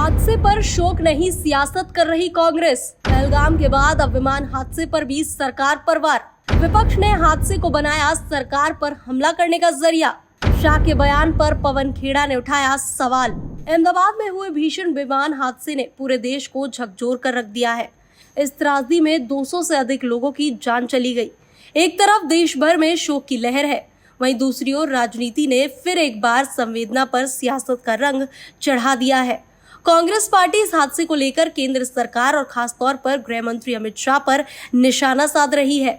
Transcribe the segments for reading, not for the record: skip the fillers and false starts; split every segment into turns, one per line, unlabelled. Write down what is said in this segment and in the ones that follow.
हादसे पर शोक नहीं, सियासत कर रही कांग्रेस। पहलगाम के बाद अब विमान हादसे पर भी सरकार पर वार। विपक्ष ने हादसे को बनाया सरकार पर हमला करने का जरिया। शाह के बयान पर पवन खेड़ा ने उठाया सवाल। अहमदाबाद में हुए भीषण विमान हादसे ने पूरे देश को झकझोर कर रख दिया है। इस त्रासदी में 200 से अधिक लोगों की जान चली गई। एक तरफ देश भर में शोक की लहर है, वहीं दूसरी ओर राजनीति ने फिर एक बार संवेदना पर सियासत का रंग चढ़ा दिया है। कांग्रेस पार्टी इस हादसे को लेकर केंद्र सरकार और खास तौर पर गृह मंत्री अमित शाह पर निशाना साध रही है।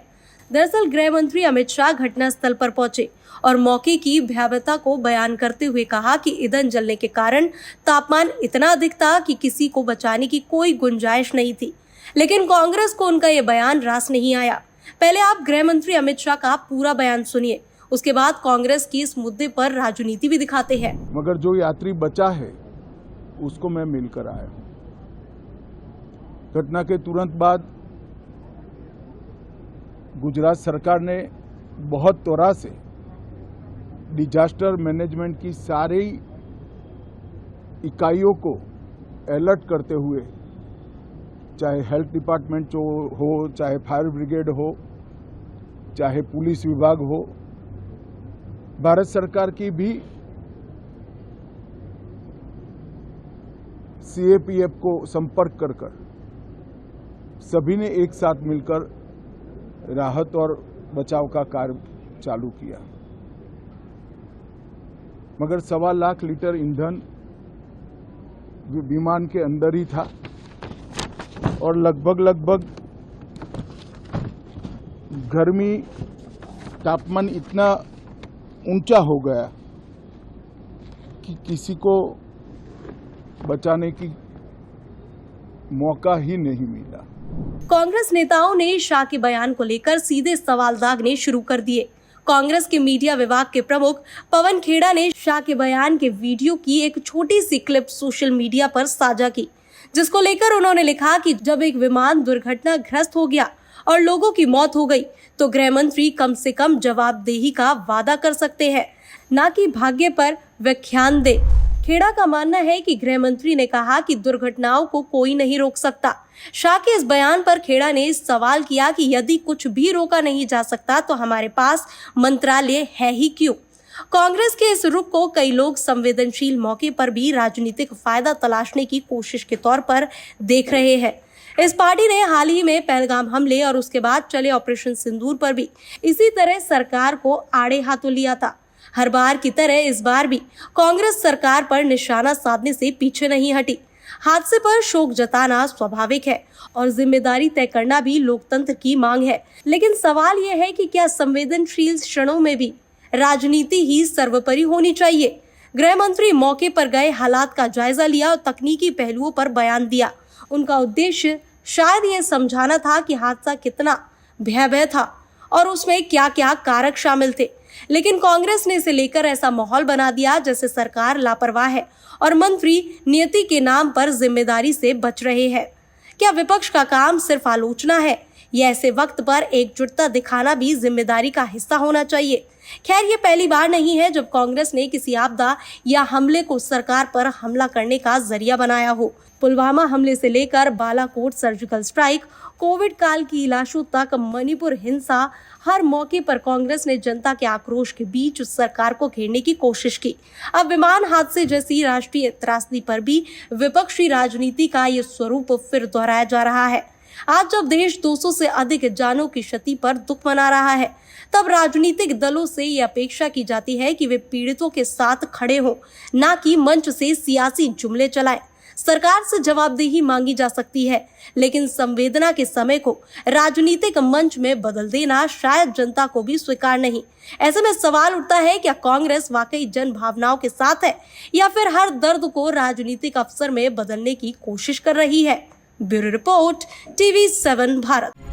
दरअसल गृह मंत्री अमित शाह घटनास्थल पर पहुंचे और मौके की भयावहता को बयान करते हुए कहा कि ईंधन जलने के कारण तापमान इतना अधिक था कि किसी को बचाने की कोई गुंजाइश नहीं थी। लेकिन कांग्रेस को उनका ये बयान रास नहीं आया। पहले आप गृह मंत्री अमित शाह का पूरा बयान सुनिए, उसके बाद कांग्रेस की इस मुद्दे पर राजनीति भी दिखाते हैं।
मगर जो यात्री बचा है उसको मैं मिलकर आया हूं। घटना के तुरंत बाद गुजरात सरकार ने बहुत त्वरा से डिजास्टर मैनेजमेंट की सारी इकाइयों को अलर्ट करते हुए, चाहे हेल्थ डिपार्टमेंट जो हो, चाहे फायर ब्रिगेड हो, चाहे पुलिस विभाग हो, भारत सरकार की भी सीएपीएफ को संपर्क कर सभी ने एक साथ मिलकर राहत और बचाव का कार्य चालू किया। मगर 1.25 लाख लीटर ईंधन विमान के अंदर ही था और लगभग गर्मी तापमान इतना ऊंचा हो गया कि किसी को बचाने की मौका ही नहीं मिला।
कांग्रेस नेताओं ने शाह के बयान को लेकर सीधे सवाल दागने शुरू कर दिए। कांग्रेस के मीडिया विभाग के प्रमुख पवन खेड़ा ने शाह के बयान के वीडियो की एक छोटी सी क्लिप सोशल मीडिया पर साझा की, जिसको लेकर उन्होंने लिखा कि जब एक विमान दुर्घटनाग्रस्त हो गया और लोगों की मौत हो गई तो गृह मंत्री कम से कम जवाबदेही का वादा कर सकते हैं, न कि भाग्य पर व्याख्यान दे। खेड़ा का मानना है कि गृह मंत्री ने कहा कि दुर्घटनाओं को कोई नहीं रोक सकता। शाह के इस बयान पर खेड़ा ने सवाल किया कि यदि कुछ भी रोका नहीं जा सकता तो हमारे पास मंत्रालय है ही क्यों। कांग्रेस के इस रुख को कई लोग संवेदनशील मौके पर भी राजनीतिक फायदा तलाशने की कोशिश के तौर पर देख रहे हैं। इस पार्टी ने हाल ही में पहलगाम हमले और उसके बाद चले ऑपरेशन सिंदूर पर भी इसी तरह सरकार को आड़े हाथों लिया था। हर बार की तरह इस बार भी कांग्रेस सरकार पर निशाना साधने से पीछे नहीं हटी। हादसे पर शोक जताना स्वाभाविक है और जिम्मेदारी तय करना भी लोकतंत्र की मांग है। लेकिन सवाल यह है कि क्या संवेदनशील क्षणों में भी राजनीति ही सर्वोपरि होनी चाहिए। गृह मंत्री मौके पर गए, हालात का जायजा लिया और तकनीकी पहलुओं पर बयान दिया। उनका उद्देश्य शायद ये समझाना था कि हादसा कितना भयावह था और उसमें क्या क्या कारक शामिल थे। लेकिन कांग्रेस ने इसे लेकर ऐसा माहौल बना दिया जैसे सरकार लापरवाह है और मंत्री नियति के नाम पर जिम्मेदारी से बच रहे हैं। क्या विपक्ष का काम सिर्फ आलोचना है या ऐसे वक्त पर एकजुटता दिखाना भी जिम्मेदारी का हिस्सा होना चाहिए। खैर, ये पहली बार नहीं है जब कांग्रेस ने किसी आपदा या हमले को सरकार पर हमला करने का जरिया बनाया हो। पुलवामा हमले से लेकर बालाकोट सर्जिकल स्ट्राइक, कोविड काल की लाशों तक, मणिपुर हिंसा, हर मौके पर कांग्रेस ने जनता के आक्रोश के बीच सरकार को घेरने की कोशिश की। अब विमान हादसे जैसी राष्ट्रीय त्रासदी पर भी विपक्षी राजनीति का ये स्वरूप फिर दोहराया जा रहा है। आज जब देश 200 से अधिक जानों की क्षति पर दुख मना रहा है, तब राजनीतिक दलों से ये अपेक्षा की जाती है कि वे पीड़ितों के साथ खड़े हों, न कि मंच से सियासी जुमले चलाएं। सरकार से जवाबदेही मांगी जा सकती है, लेकिन संवेदना के समय को राजनीतिक मंच में बदल देना शायद जनता को भी स्वीकार नहीं। ऐसे में सवाल उठता है, क्या कांग्रेस वाकई जन भावनाओं के साथ है या फिर हर दर्द को राजनीतिक अवसर में बदलने की कोशिश कर रही है। Bureau report, TV7 Bharat.